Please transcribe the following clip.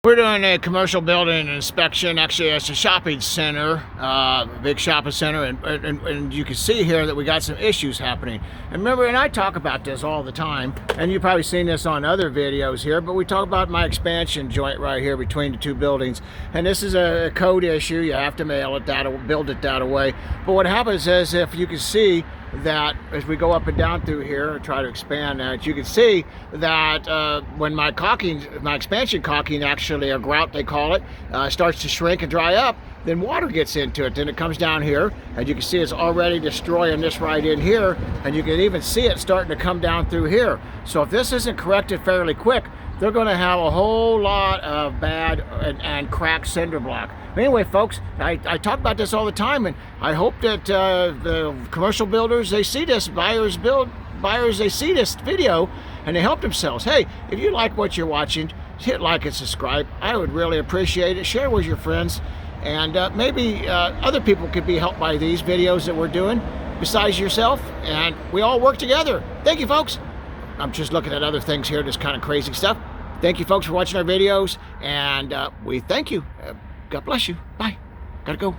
We're doing a commercial building inspection. Actually, it's a shopping center, big shopping center, and you can see here that we got some issues happening. And remember, and I talk about this all the time, and you've probably seen this on other videos here, but we talk about my expansion joint right here between the two buildings. And this is a code issue. You have to mail it that, build it that way. But what happens is, if you can see that as we go up and down through here and try to expand that, you can see that when my expansion caulking, actually a grout they call it, starts to shrink and dry up, then water gets into it. Then it comes down here, and you can see it's already destroying this right in here, and you can even see it starting to come down through here. So if this isn't corrected fairly quick, they're going to have a whole lot of bad and cracked cinder block. Anyway, folks, I talk about this all the time, and I hope that the commercial builders, they see this, buyers, they see this video, and they help themselves. Hey, if you like what you're watching, hit like and subscribe. I would really appreciate it. Share with your friends, and maybe other people could be helped by these videos that we're doing, besides yourself, and we all work together. Thank you, folks. I'm just looking at other things here, just kind of crazy stuff. Thank you, folks, for watching our videos, and we thank you. God bless you. Bye. Gotta go.